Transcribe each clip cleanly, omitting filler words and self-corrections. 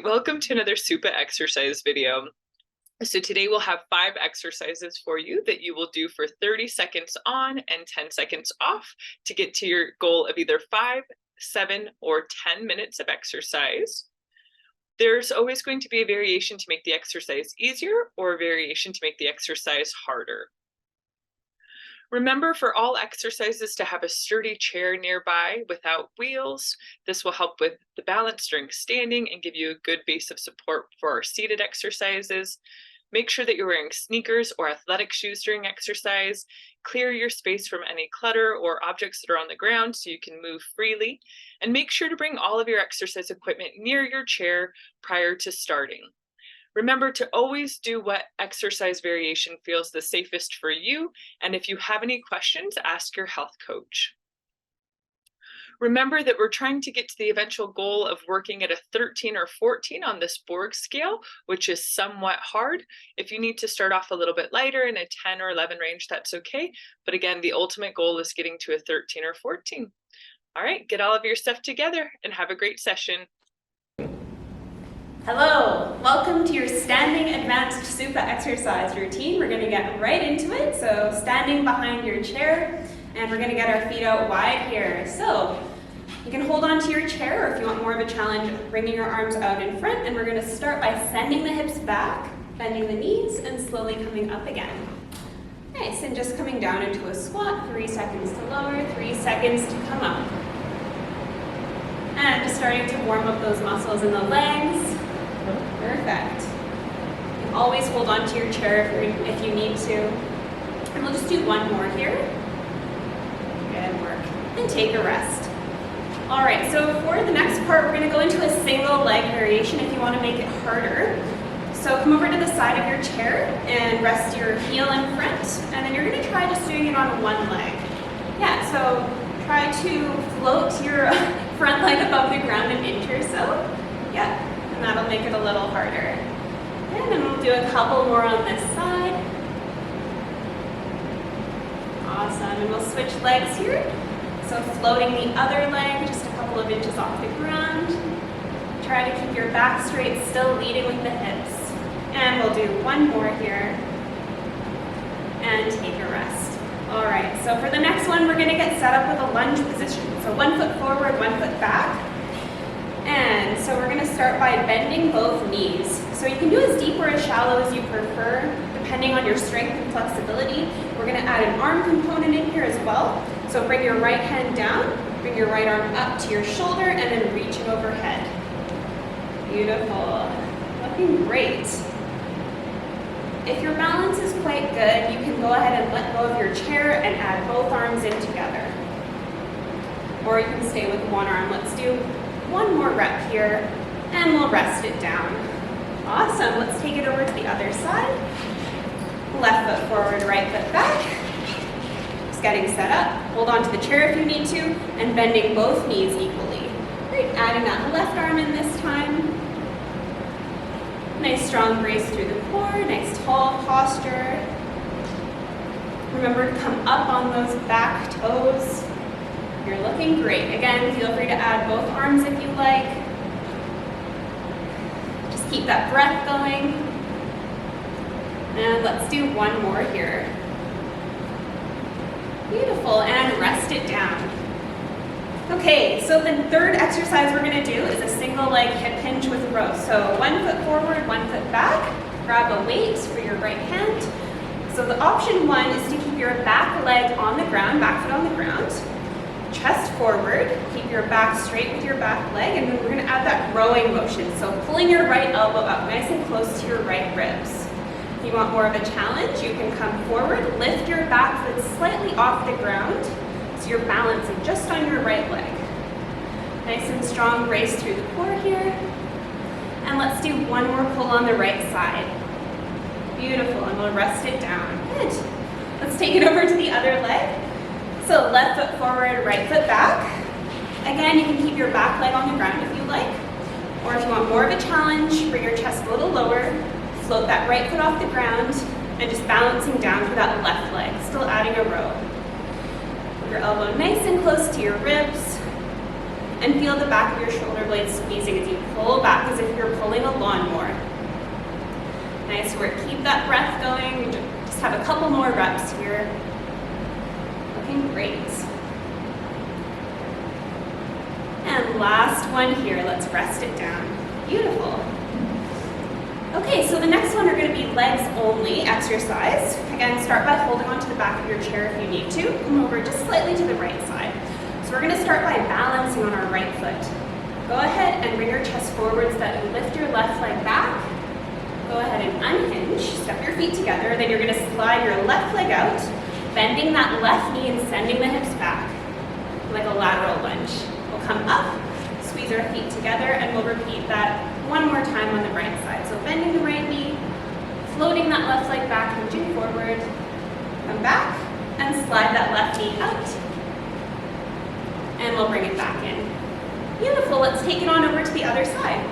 Welcome to another SuPA exercise video. So today we'll have 5 exercises for you that you will do for 30 seconds on and 10 seconds off to get to your goal of either 5, 7, or 10 minutes of exercise. There's always going to be a variation to make the exercise easier or a variation to make the exercise harder. Remember for all exercises to have a sturdy chair nearby without wheels. This will help with the balance during standing and give you a good base of support for our seated exercises. Make sure that you're wearing sneakers or athletic shoes during exercise. Clear your space from any clutter or objects that are on the ground so you can move freely. And make sure to bring all of your exercise equipment near your chair prior to starting. Remember to always do what exercise variation feels the safest for you, and if you have any questions, ask your health coach. Remember that we're trying to get to the eventual goal of working at a 13 or 14 on this Borg scale, which is somewhat hard. If you need to start off a little bit lighter in a 10 or 11 range, that's okay. But again, the ultimate goal is getting to a 13 or 14. All right, get all of your stuff together and have a great session. Hello, welcome to your standing advanced SuPA exercise routine. We're going to get right into it. So standing behind your chair, and we're going to get our feet out wide here. So you can hold on to your chair, or if you want more of a challenge, bringing your arms out in front, and we're going to start by sending the hips back, bending the knees, and slowly coming up again. Nice, and just coming down into a squat, 3 seconds to lower, 3 seconds to come up. And just starting to warm up those muscles in the legs. Perfect. You can always hold on to your chair if you need to. And we'll just do one more here. Good work. And take a rest. All right, so for the next part, we're going to go into a single leg variation if you want to make it harder. So come over to the side of your chair and rest your heel in front. And then you're going to try just doing it on one leg. Yeah, so try to float your front leg above the ground an inch or so. Yeah. And that'll make it a little harder. And then we'll do a couple more on this side. Awesome, and we'll switch legs here. So floating the other leg just a couple of inches off the ground. Try to keep your back straight, still leading with the hips. And we'll do one more here. And take a rest. All right, so for the next one, we're gonna get set up with a lunge position. So 1 foot forward, 1 foot back. And so we're going to start by bending both knees. So you can do as deep or as shallow as you prefer, depending on your strength and flexibility. We're going to add an arm component in here as well. So bring your right hand down, bring your right arm up to your shoulder, and then reaching overhead. Beautiful. Looking great. If your balance is quite good, you can go ahead and let go of your chair and add both arms in together. Or you can stay with one arm. Let's do one more rep here, and we'll rest it down. Awesome, let's take it over to the other side. Left foot forward, right foot back. Just getting set up. Hold on to the chair if you need to, and bending both knees equally. Great, adding that left arm in this time. Nice strong brace through the core, nice tall posture. Remember to come up on those back toes. You're looking great. Again, feel free to add both arms if you like. Just keep that breath going. And let's do one more here. Beautiful, and rest it down. Okay, so the third exercise we're gonna do is a single leg hip hinge with row. So 1 foot forward, 1 foot back. Grab a weight for your right hand. So the option 1 is to keep your back leg on the ground, back foot on the ground. Chest forward, keep your back straight with your back leg, and then we're going to add that rowing motion. So pulling your right elbow up nice and close to your right ribs. If you want more of a challenge, you can come forward, lift your back foot slightly off the ground so you're balancing just on your right leg. Nice and strong brace through the core here. And let's do one more pull on the right side. Beautiful, and we'll rest it down. Good. Let's take it over to the other leg. So left foot forward, right foot back. Again, you can keep your back leg on the ground if you like. Or if you want more of a challenge, bring your chest a little lower, float that right foot off the ground, and just balancing down for that left leg, still adding a row. Your elbow nice and close to your ribs. And feel the back of your shoulder blades squeezing as you pull back as if you're pulling a lawnmower. Nice work. Keep that breath going. Just have a couple more reps here. Looking great. And last one here. Let's rest it down. Beautiful. Okay, so the next one are going to be legs only exercise. Again, start by holding onto the back of your chair if you need to. Come over just slightly to the right side. So we're going to start by balancing on our right foot. Go ahead and bring your chest forward so that you lift your left leg back. Go ahead and unhinge, step your feet together, then you're going to slide your left leg out, bending that left knee and sending the hips back like a lateral lunge. We'll come up, squeeze our feet together, and we'll repeat that one more time on the right side. So bending the right knee, floating that left leg back, hinging forward, come back, and slide that left knee out. And we'll bring it back in. Beautiful, let's take it on over to the other side.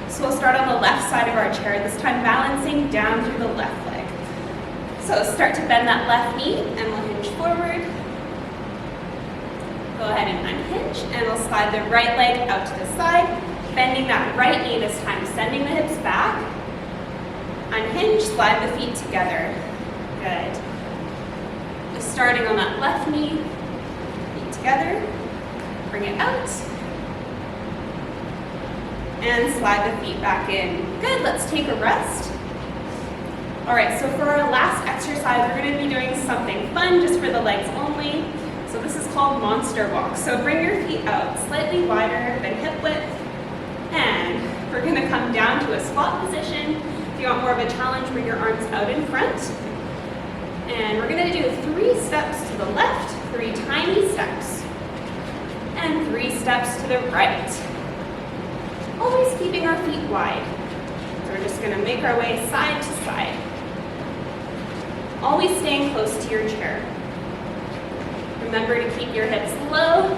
So we'll start on the left side of our chair, this time balancing down through the left leg. So start to bend that left knee, and we'll hinge forward. Go ahead and unhinge, and we'll slide the right leg out to the side, bending that right knee this time, sending the hips back. Unhinge, slide the feet together. Good. Just starting on that left knee, feet together. Bring it out. And slide the feet back in. Good, let's take a rest. All right, so for our last exercise, we're gonna be doing something fun just for the legs only. So this is called monster walk. So bring your feet out slightly wider than hip width. And we're gonna come down to a squat position. If you want more of a challenge, bring your arms out in front. And we're gonna do 3 steps to the left, 3 tiny steps, and 3 steps to the right. Always keeping our feet wide. So we're just gonna make our way side to side. Always staying close to your chair. Remember to keep your hips low.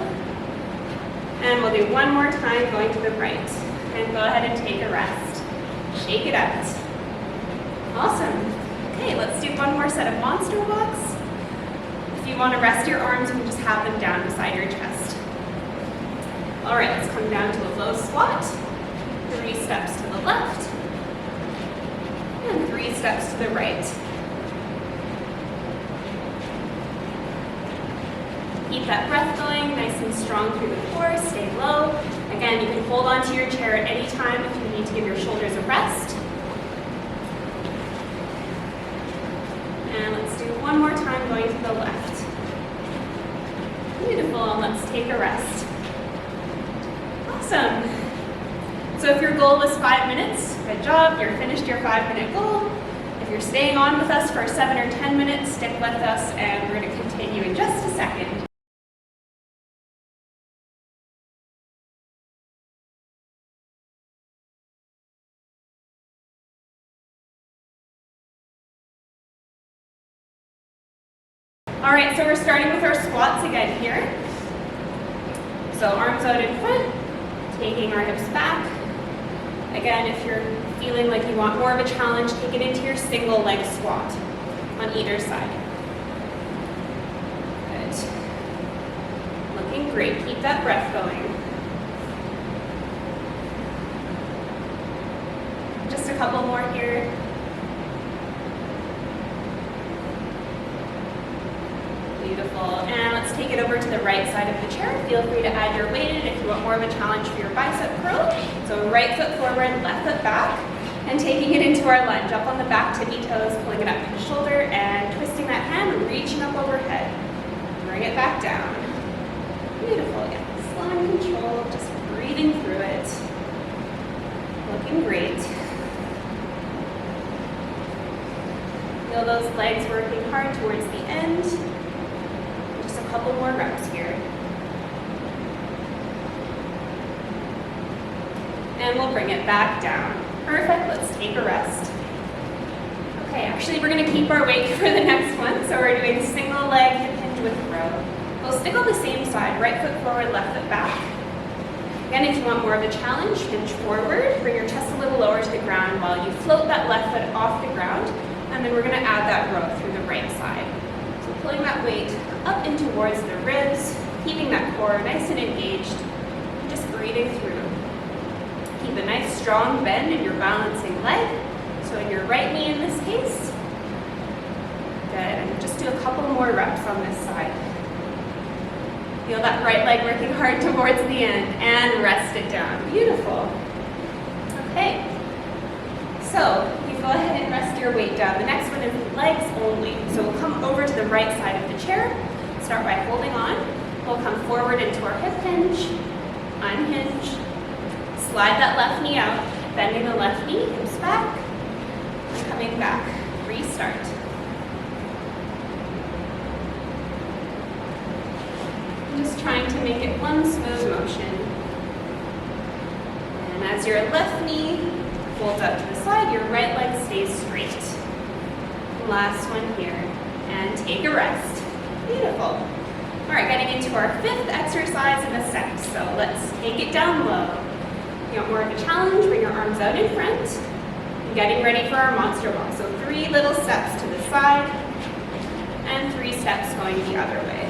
And we'll do one more time going to the right. And go ahead and take a rest. Shake it out. Awesome. Okay, let's do one more set of monster walks. If you want to rest your arms, you can just have them down beside your chest. All right, let's come down to a low squat. 3 steps to the left. And 3 steps to the right. Keep that breath going, nice and strong through the core, stay low. Again, you can hold onto your chair at any time if you need to give your shoulders a rest. And let's do one more time going to the left. Beautiful, and let's take a rest. Awesome. So if your goal was 5 minutes, good job, you're finished your 5-minute goal. If you're staying on with us for 7 or 10 minutes, stick with us, and we're going to continue in just a second. All right, so we're starting with our squats again here. So arms out in front, taking our hips back. Again, if you're feeling like you want more of a challenge, take it into your single leg squat on either side. Good. Looking great. Keep that breath going. Just a couple more here. Beautiful. And let's take it over to the right side of the chair. Feel free to add your weighted if you want more of a challenge for your bicep curl. So right foot forward, left foot back, and taking it into our lunge. Up on the back, tippy toes, pulling it up to the shoulder, and twisting that hand, reaching up overhead. Bring it back down. Beautiful. Again, slow and controlled, just breathing through it. Looking great. Feel those legs working hard towards the end. Couple more reps here. And we'll bring it back down. Perfect, let's take a rest. Okay, actually we're gonna keep our weight for the next one. So we're doing single leg hip hinge with row. We'll stick on the same side, right foot forward, left foot back. Again, if you want more of a challenge, hinge forward, bring your chest a little lower to the ground while you float that left foot off the ground. And then we're gonna add that row through the right side. So pulling that weight up and towards the ribs, keeping that core nice and engaged. Just rotating through. Keep a nice strong bend in your balancing leg. So in your right knee in this case. Good, and just do a couple more reps on this side. Feel that right leg working hard towards the end and rest it down. Beautiful. Okay, so you go ahead and rest your weight down. The next one is legs only. So we'll come over to the right side of the chair. Start by holding on. We'll come forward into our hip hinge, unhinge, slide that left knee out, bending the left knee, hips back, and coming back. Restart. Just trying to make it one smooth motion. And as your left knee folds out to the side, your right leg stays straight. Last one here. And take a rest. Beautiful. All right, getting into our fifth exercise in the set. So let's take it down low. You want more of a challenge, bring your arms out in front. And getting ready for our monster walk. So 3 little steps to the side and 3 steps going the other way.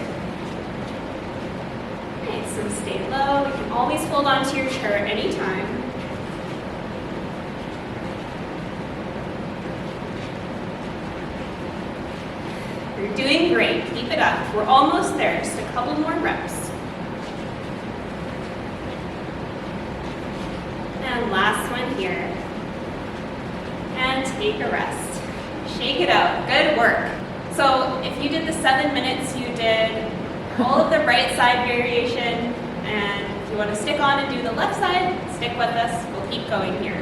Okay, so stay low. You can always hold on to your chair at any time. You're doing great. Keep it up. We're almost there. Just a couple more reps. And last one here. And take a rest. Shake it out. Good work. So if you did the 7 minutes, you did all of the right side variation. And if you want to stick on and do the left side, stick with us. We'll keep going here.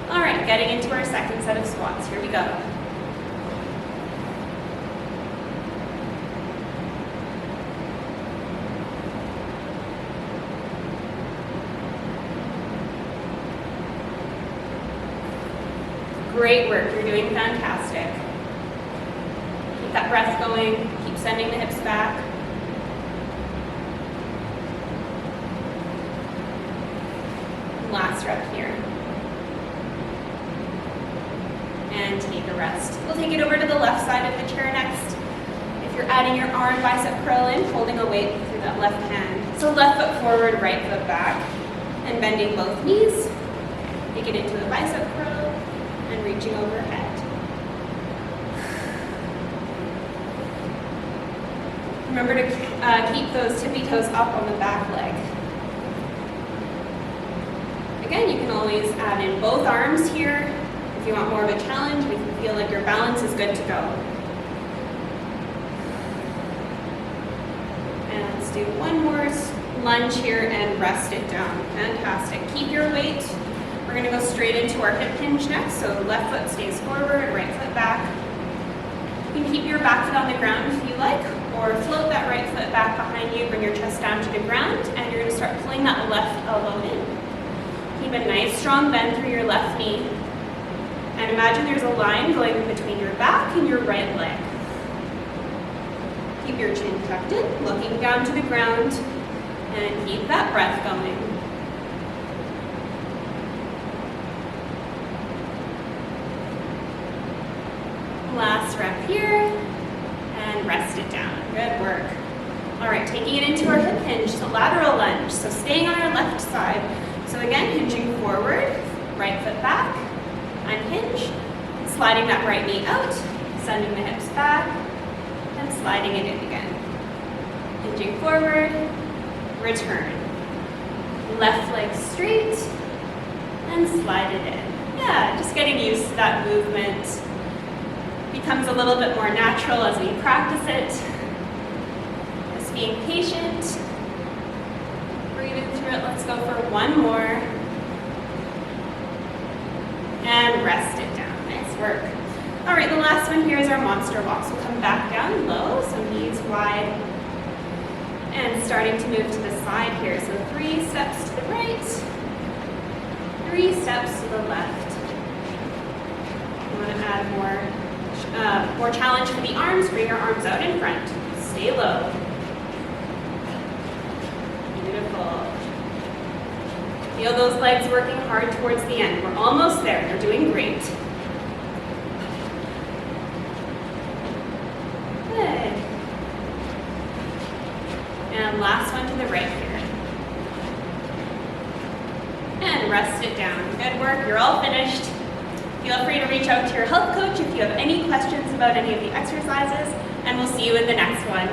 All right, getting into our second set of squats. Here we go. Great work, you're doing fantastic. Keep that breath going, keep sending the hips back. Last rep here. And take a rest. We'll take it over to the left side of the chair next. If you're adding your arm bicep curl in, holding a weight through that left hand. So left foot forward, right foot back, and bending both knees. Take it into the bicep curl and reaching overhead. Remember to keep those tippy toes up on the back leg. Again, you can always add in both arms here. If you want more of a challenge, we can feel like your balance is good to go. And let's do one more lunge here and rest it down. Fantastic. Keep your weight. We're going to go straight into our hip hinge next. So left foot stays forward, right foot back. You can keep your back foot on the ground if you like, or float that right foot back behind you, bring your chest down to the ground, and you're going to start pulling that left elbow in. Keep a nice strong bend through your left knee. And imagine there's a line going between your back and your right leg. Keep your chin tucked in, looking down to the ground, and keep that breath going. Last rep here, and rest it down. Good work. All right, taking it into our hip hinge, so lateral lunge. So staying on our left side. So again, hinging forward, right foot back, unhinge, sliding that right knee out, sending the hips back, and sliding it in again. Hinging forward, return. Left leg straight, and slide it in. Yeah, just getting used to that movement. Becomes a little bit more natural as we practice it. Just being patient. Breathing through it. Let's go for one more. And rest it down. Nice work. All right, the last one here is our monster walk. So we'll come back down low, so knees wide. And starting to move to the side here. So 3 steps to the right, 3 steps to the left. You want to add more challenge for the arms. Bring your arms out in front. Stay low. Beautiful. Feel those legs working hard towards the end. We're almost there. You're doing great. Good. And last one to the right here. And rest it down. Good work, you're all finished. Feel free to reach out to your health coach if you have any questions about any of the exercises, and we'll see you in the next one.